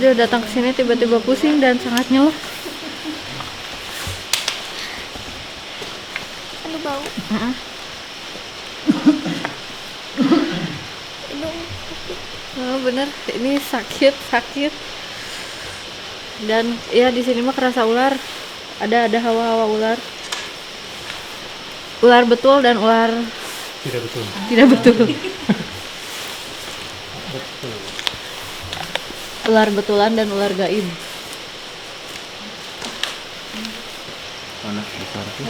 Dia datang ke sini tiba-tiba pusing dan sangat nyeluh. Aduh bau. Oh, bener, ini sakit. Dan ya di sini mah kerasa ular. Ada hawa-hawa ular. Ular betul dan ular tidak betul. Ular betulan dan ular gaib. Mana besar tuh?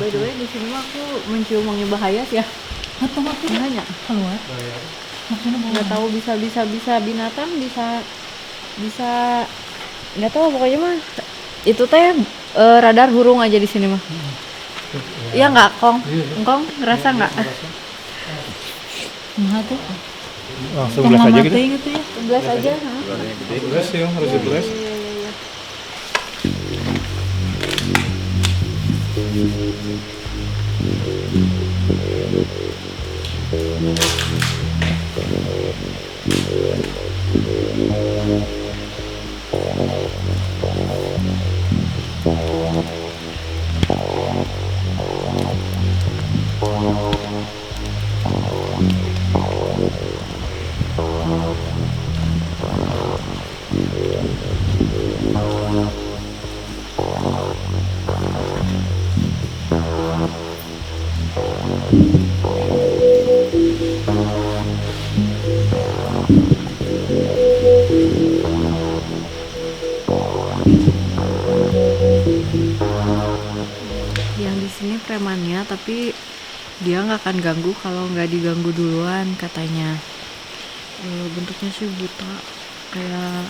By the way, di sini mah aku mencium wangi bahaya ya. Atau aku Nanya. keluar. Maksudnya mau Nggak tahu bisa binatang, bisa nggak tahu pokoknya mah itu teh radar burung aja di sini mah. Iya nggak, Kong? Engkong ngerasa nggak? Nah tuh. Langsung belas aja gitu. Gitu ya. 11 aja. Belas ya, harus dibelas. Iya. Yang di sini premannya, tapi dia nggak akan ganggu kalau nggak diganggu duluan katanya. Bentuknya sih buta, kayak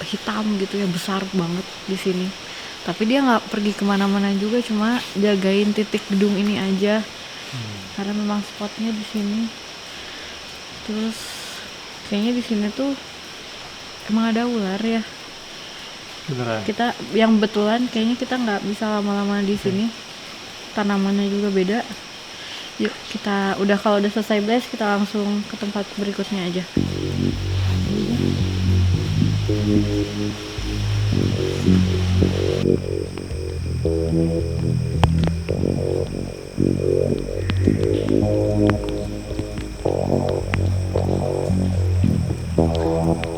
hitam gitu ya, besar banget di sini. Tapi dia nggak pergi kemana-mana juga, cuma jagain titik gedung ini aja. Karena memang spotnya di sini. Terus kayaknya di sini tuh emang ada ular ya. Beneran. Kita yang betulan kayaknya kita nggak bisa lama-lama di sini. Tanamannya juga beda. Yuk kita kalau udah selesai blast kita langsung ke tempat berikutnya aja.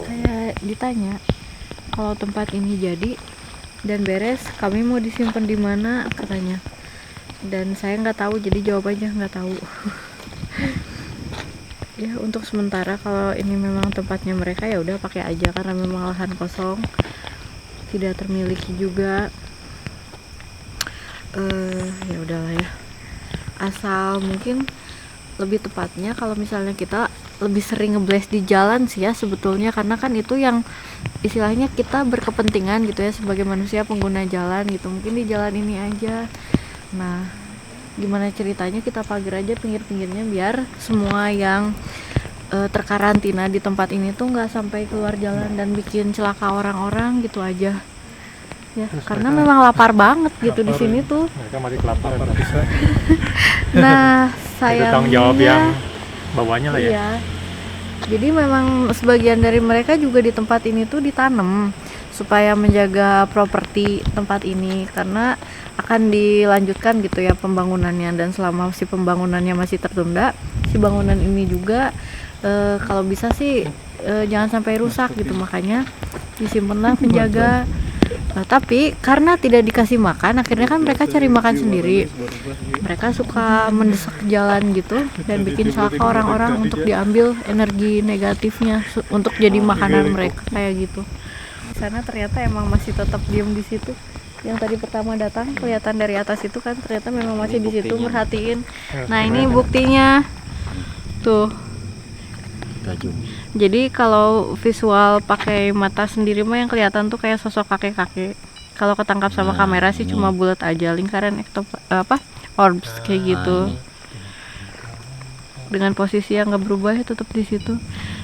Kayak ditanya kalau tempat ini jadi dan beres, kami mau disimpan di mana katanya. Dan saya nggak tahu, jadi jawabannya nggak tahu. Ya untuk sementara kalau ini memang tempatnya mereka ya udah pakai aja, karena memang lahan kosong, tidak termiliki juga. Ya udahlah ya. Asal mungkin lebih tepatnya kalau misalnya kita lebih sering ngeblast di jalan sih ya sebetulnya, karena kan itu yang istilahnya kita berkepentingan gitu ya sebagai manusia pengguna jalan gitu. Mungkin di jalan ini aja. Nah, gimana ceritanya kita pagar aja pinggir-pinggirnya biar semua yang terkarantina di tempat ini tuh nggak sampai keluar jalan dan bikin celaka orang-orang gitu aja. Ya, Terus karena mereka memang lapar banget gitu di sini tuh. Mereka mati kelaparan bisa. Nah, Itu tanggung jawab yang bawahnya lah ya. iya. Jadi memang sebagian dari mereka juga di tempat ini tuh ditanam supaya menjaga properti tempat ini, karena akan dilanjutkan gitu ya pembangunannya, dan selama si pembangunannya masih tertunda, si bangunan ini juga kalau bisa sih jangan sampai rusak gitu, makanya disimpanlah penjaga. Tapi karena tidak dikasih makan, akhirnya kan mereka cari makan sendiri. Mereka suka mendesak jalan gitu dan bikin celaka orang-orang untuk diambil energi negatifnya untuk jadi makanan mereka kayak gitu. Sana ternyata emang masih tetap diem di situ. Yang tadi pertama datang kelihatan dari atas itu kan, ternyata memang masih di situ merhatiin. Nah, ini buktinya. Tuh. Jadi kalau visual pakai mata sendiri mah yang kelihatan tuh kayak sosok kakek-kakek. Kalau ketangkap sama kamera sih cuma bulat aja, lingkaran orbs kayak gitu. Dengan posisi yang nggak berubah ya tetap di situ.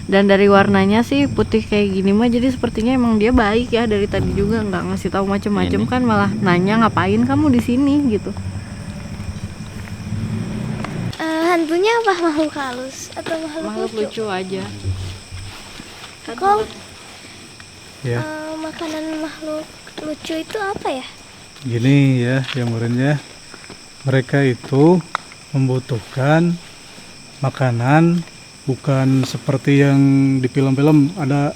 Dan dari warnanya sih putih kayak gini mah, jadi sepertinya emang dia baik ya, dari tadi juga nggak ngasih tahu macem-macem kan, malah nanya ngapain kamu di sini gitu. hantunya apa makhluk halus atau makhluk Makhluk lucu? lucu aja. Kan Kok Ya, makanan makhluk lucu itu apa ya? gini ya, yang muridnya, mereka itu membutuhkan makanan bukan seperti yang di film-film ada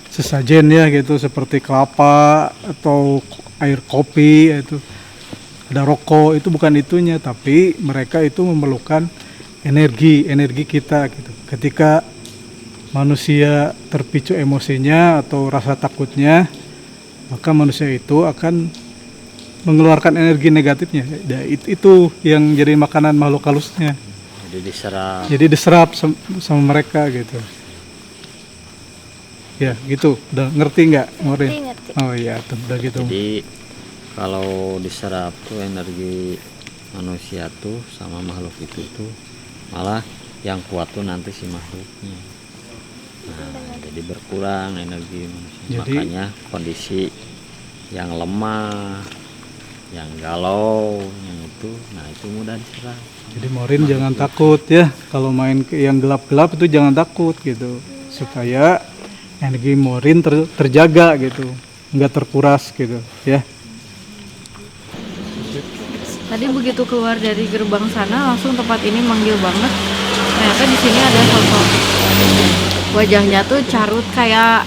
sesajen ya gitu, seperti kelapa atau air kopi itu, ada rokok, itu bukan itunya, tapi mereka itu memerlukan energi kita gitu. Ketika manusia terpicu emosinya atau rasa takutnya, maka manusia itu akan mengeluarkan energi negatifnya. Ya, itu yang jadi makanan makhluk halusnya. Jadi diserap sama mereka gitu. Ya gitu, udah ngerti nggak, Morin? Ngerti. Oh iya, tuh, udah gitu. Jadi kalau diserap tuh energi manusia tuh sama makhluk itu tuh malah yang kuat tuh nanti si makhluknya. Nah, jadi berkurang energi manusia. Jadi- Makanya kondisi yang lemah, yang galau, yang itu, nah itu mudah diserap. Jadi Morin jangan takut ya, kalau main yang gelap-gelap itu jangan takut gitu, supaya energi Morin terjaga gitu, nggak terkuras gitu ya. Tadi begitu keluar dari gerbang sana langsung tempat ini manggil banget. Ternyata di sini ada sosok. Wajahnya tuh carut kayak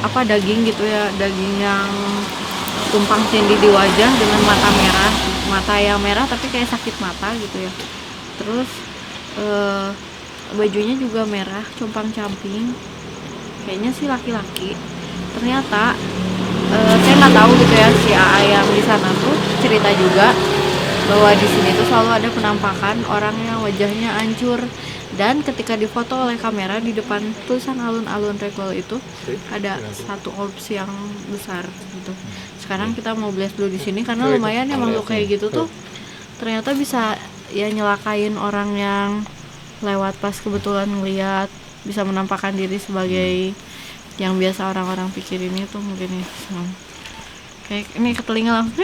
apa daging gitu ya, daging yang tumpang tindih di wajah dengan mata yang merah tapi kayak sakit mata gitu ya. Terus bajunya juga merah, compang-camping. Kayaknya sih laki-laki. Ternyata saya nggak tahu gitu ya, si AA yang di sana tuh cerita juga bahwa di sini tuh selalu ada penampakan orang yang wajahnya hancur, dan ketika difoto oleh kamera di depan tulisan alun-alun Regol itu ada satu orbs yang besar gitu. Sekarang kita mau blast dulu di sini karena lumayan ya makhluk kayak gitu tuh ternyata bisa ya nyelakain orang yang lewat pas kebetulan ngeliat, bisa menampakkan diri sebagai yang biasa orang-orang pikirin itu mungkin ya. Kayak ini ke telinga langsung.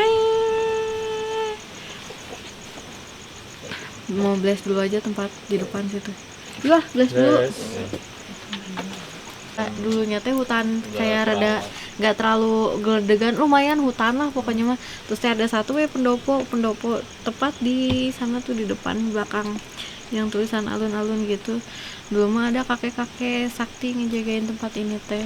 Mau blast dulu aja tempat di depan situ. Yuk blast dulu. Dulunya teh hutan kayak rada nggak terlalu geledegan, lumayan hutan lah pokoknya mah. Terus teh ada satu pendopo tepat di sana tuh di depan belakang yang tulisan alun-alun gitu. Dulu mah ada kakek-kakek sakti ngejagain tempat ini teh,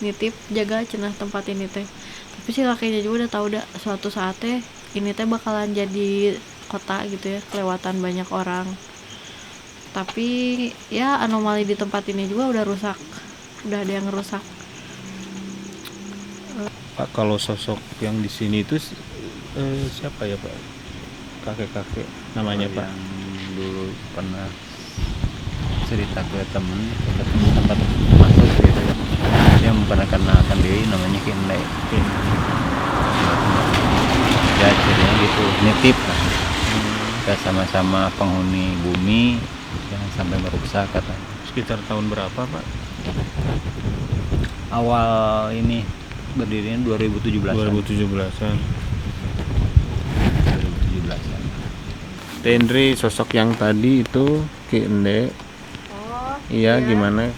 nitip jaga cenah tempat ini teh. Tapi si kakeknya juga udah tahu dah suatu saat teh ini teh bakalan jadi kota gitu ya, kelewatan banyak orang. Tapi ya anomali di tempat ini juga udah rusak, udah ada yang rusak. Pak, kalau sosok yang di sini itu siapa ya Pak? Kakek-kakek namanya Pak? Yang dulu pernah cerita ke temen tempat masuk gitu, dia memperkenalkan diri namanya Kinley. Ya ceritanya gitu, nitip lah. Kita sama-sama penghuni bumi, jangan sampai merusak katanya. Sekitar tahun berapa Pak? Awal ini berdirinya 2017. 2017an. 2017-an. Tendre sosok yang tadi itu Ki Ende. Oh Iya, gimana?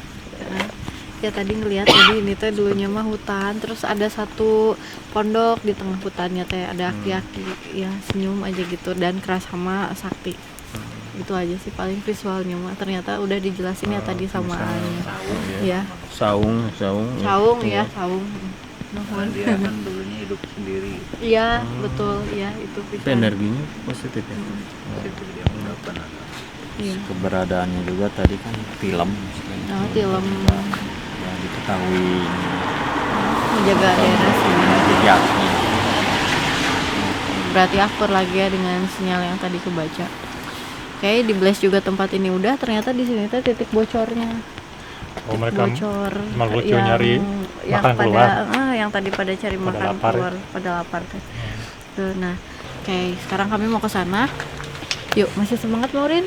ya tadi ngelihat jadi ini teh dulunya mah hutan, terus ada satu pondok di tengah hutannya teh ada aki-aki yang senyum aja gitu dan keras sama sakti. Itu aja sih paling visualnya mah, ternyata udah dijelasin ya tadi sama Alnya. Ya Saung. saung ya saung. Nuhun. Dia kan dulunya hidup sendiri. Iya betul ya itu Itu visual. energinya positif ya. Dia mendapat Iya. keberadaannya juga tadi kan film Oh, film yang diketahui menjaga daerah sini. jejaknya. Berarti akur lagi ya dengan sinyal yang tadi kebaca. Oke, di blast juga tempat ini udah, ternyata di sini tuh titik bocornya. Oh, mereka Bocor makhluk yang nyari yang makan pada keluar. yang tadi pada cari Pada makan lapar ya. keluar, pada lapar tuh. Tuh, nah, oke, sekarang kami mau ke sana. Yuk, masih semangat Laurin?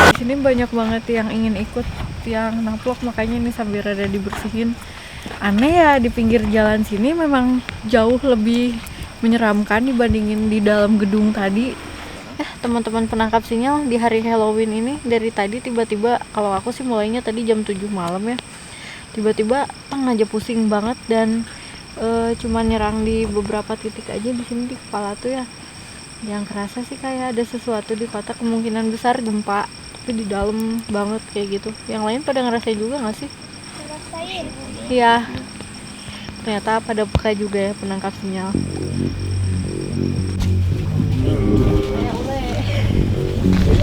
Di sini banyak banget yang ingin ikut yang naplok, makanya ini sambil rada dibersihin. aneh ya, di pinggir jalan sini memang jauh lebih menyeramkan dibandingin di dalam gedung tadi. Teman-teman penangkap sinyal di hari Halloween ini dari tadi tiba-tiba, kalau aku sih mulainya tadi jam 7 malam ya, tiba-tiba aja pusing banget dan cuman nyerang di beberapa titik aja di sini di kepala tuh ya. Yang kerasa sih kayak ada sesuatu di kota, kemungkinan besar gempa, tapi di dalam banget kayak gitu. Yang lain pada ngerasain juga nggak sih? Ngerasain. Iya, ternyata pada peka juga ya penangkap sinyal.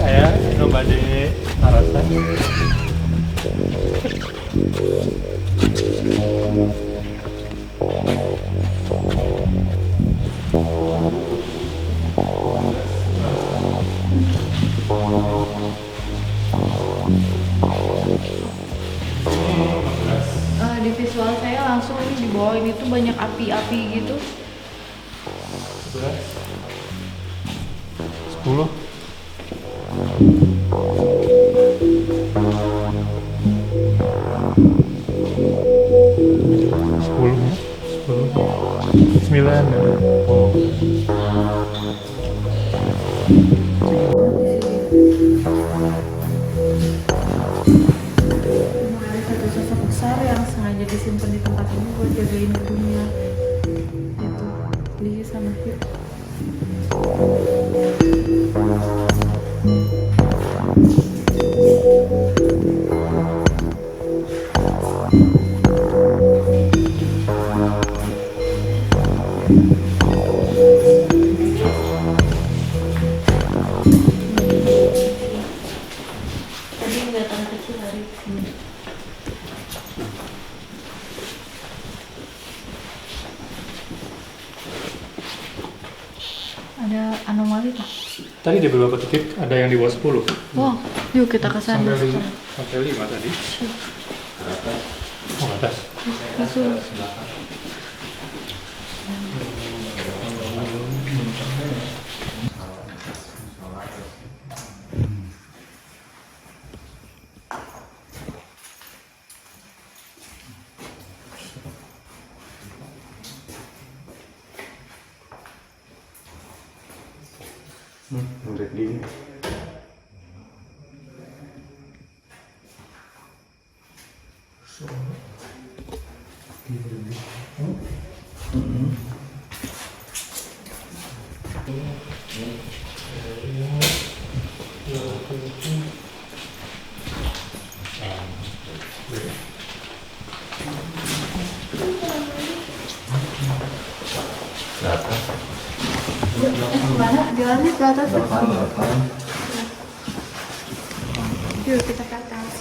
Ya, coba deh narasa. Di visual saya langsung di bawah ini tuh banyak api-api gitu. 10. Sembilan. Oh. Ada satu sosok besar yang sengaja disimpan di tempat ini buat jagain gedungnya. Itu Lee sama Hip. Tadi nggak tanah kecil dari sini. Ada anomali tak? Tadi di beberapa titik ada yang di bawah 10. Wow, yuk kita ke sana. Sampai 5 tadi. Oh, atas. Masuk. Ngeliat gini. Mana? Di lantai ke atas. Yuk kita ke atas.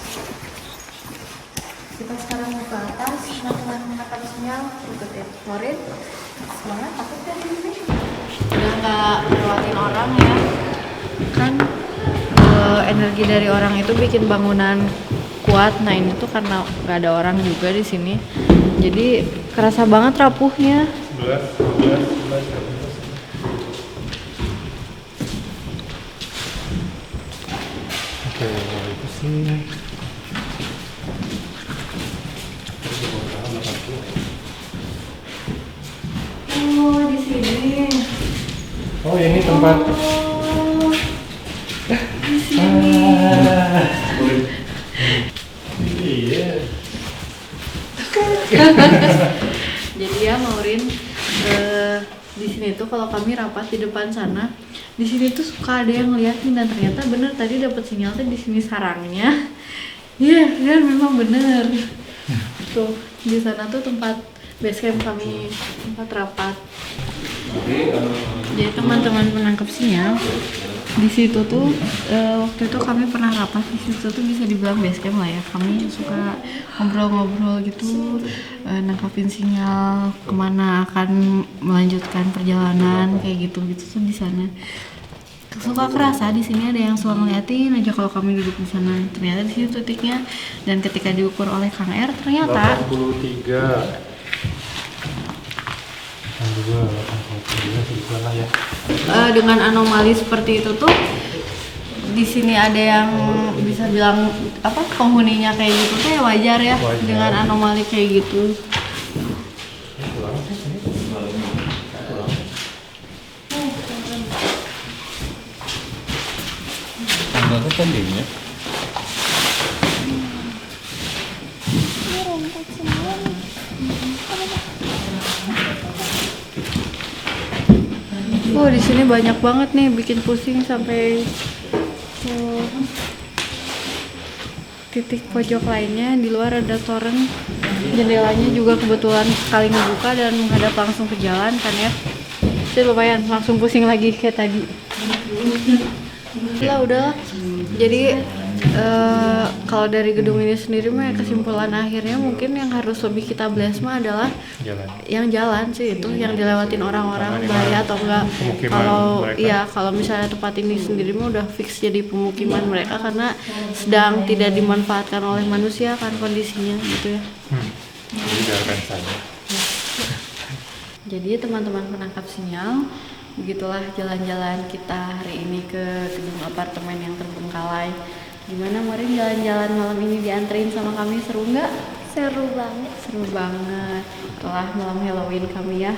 Kita sekarang mau ke atas. Teman-teman menangkap sinyal, ikutin Morin. Semangat, takut kan ini? Udah nggak lewatin orang ya. Kan energi dari orang itu bikin bangunan kuat. Nah ini tuh karena nggak ada orang juga di sini. Jadi kerasa banget rapuhnya. 11, 12, 13. Oke, itu sih. Oh di sini. Oh, ini tempat. Oh, di sini. Iya. Jadi ya Maurin, di sini tuh kalau kami rapat di depan sana, di sini tuh suka ada yang ngeliatin dan ternyata bener tadi dapat sinyal tuh di sini sarangnya. Iya, dan memang bener. Tuh di sana tuh tempat base camp kami, tempat rapat. Jadi teman-teman penangkap sinyal di situ tuh waktu itu kami pernah rapat di situ tuh bisa dibilang base camp lah ya. Kami suka ngobrol-ngobrol gitu, nangkapin sinyal kemana akan melanjutkan perjalanan kayak gitu tuh di sana. Suka kerasa di sini ada yang suka ngeliatin aja kalau kami duduk di sana. Ternyata di situ titiknya, dan ketika diukur oleh Kang R ternyata 83. 82 segitulah ya. Dengan anomali seperti itu tuh di sini ada yang bisa bilang apa penghuninya kayak gitu tuh ya wajar ya Wajar. dengan anomali kayak gitu. Tangga ke tadinya. Ini rumput semua nih. Oh di sini banyak banget nih bikin pusing sampai ke titik pojok lainnya. Di luar ada toren, jendelanya juga kebetulan sekali ngebuka dan menghadap langsung ke jalan kan ya. Jadi lumayan langsung pusing lagi kayak tadi. Udah. Jadi kalau dari gedung ini sendiri mah kesimpulan akhirnya mungkin yang harus lebih kita blesma adalah Jalan. yang jalan sih itu yang dilewatin orang-orang Karena bahaya atau enggak. pemukiman Kalau mereka. iya kalau misalnya tempat ini sendiri mah udah fix jadi pemukiman mereka karena sedang tidak dimanfaatkan oleh manusia kan kondisinya gitu ya. Jadi biarkan saja. Jadi teman-teman penangkap sinyal, begitulah jalan-jalan kita hari ini ke gedung apartemen yang terbengkalai. Gimana kemarin jalan-jalan malam ini dianterin sama kami, seru nggak? Seru banget. Seru banget. Setelah malam Halloween kami ya.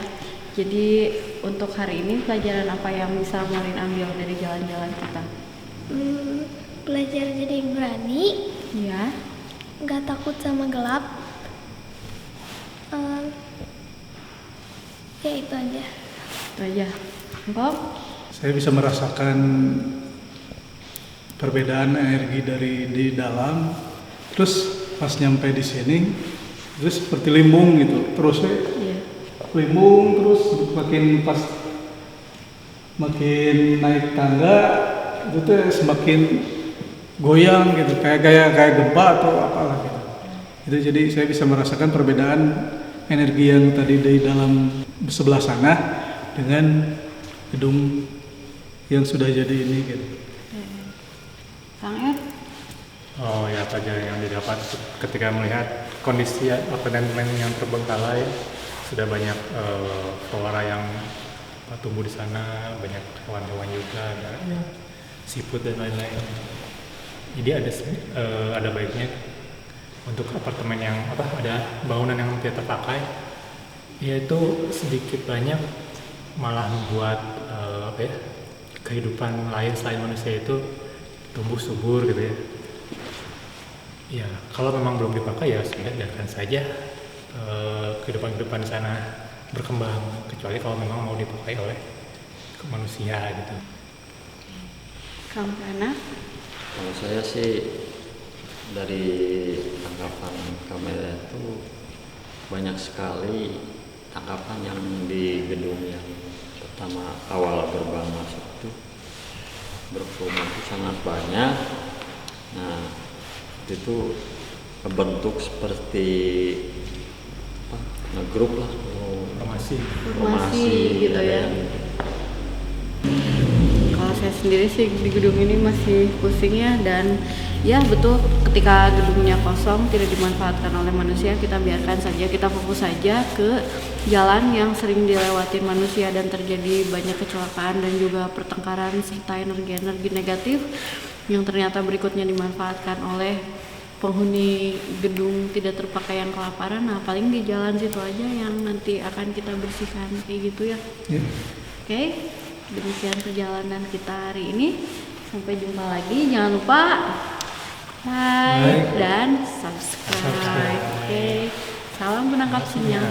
Jadi untuk hari ini pelajaran apa yang bisa Marin ambil dari jalan-jalan kita? Belajar jadi berani, Ya, nggak takut sama gelap. Ya itu aja. itu aja. Bob? Saya bisa merasakan perbedaan energi dari di dalam, terus pas nyampe di sini, terus seperti limbung gitu, terus Iya. limbung terus makin pas makin naik tangga itu tuh semakin goyang gitu, kayak gempa atau apalah gitu. Itu jadi saya bisa merasakan perbedaan energi yang tadi di dalam sebelah sana dengan gedung yang sudah jadi ini gitu. Kang Ed? Oh ya, apa aja yang didapat ketika melihat kondisi apartemen yang terbengkalai, sudah banyak flora yang tumbuh di sana, banyak hewan-hewan juga, ada seafood dan lain-lain. Jadi ada baiknya untuk apartemen yang ada bangunan yang tidak terpakai, yaitu sedikit banyak malah membuat kehidupan lain selain manusia itu tumbuh subur gitu ya. Ya, kalau memang belum dipakai ya sudah biarkan saja kehidupan di sana berkembang, kecuali kalau memang mau dipakai oleh manusia gitu. Kang Prana? Kalau saya sih dari tangkapan kamera itu banyak sekali tangkapan yang di gedung yang pertama awal gerbang masuk itu berkerumun itu sangat banyak. Nah itu kebentuk seperti ngegrup lah, Formasi gitu ya. Kalau saya sendiri sih di gedung ini masih pusing ya, dan ya betul ketika gedungnya kosong tidak dimanfaatkan oleh manusia, kita biarkan saja, kita fokus saja ke jalan yang sering dilewatin manusia dan terjadi banyak kecelakaan dan juga pertengkaran serta energi-energi negatif yang ternyata berikutnya dimanfaatkan oleh penghuni gedung tidak terpakai yang kelaparan. Nah paling di jalan situ aja yang nanti akan kita bersihkan kayak gitu ya. Oke, demikian perjalanan kita hari ini. Sampai jumpa lagi. Jangan lupa like dan subscribe. Oke, salam penangkap sinyal.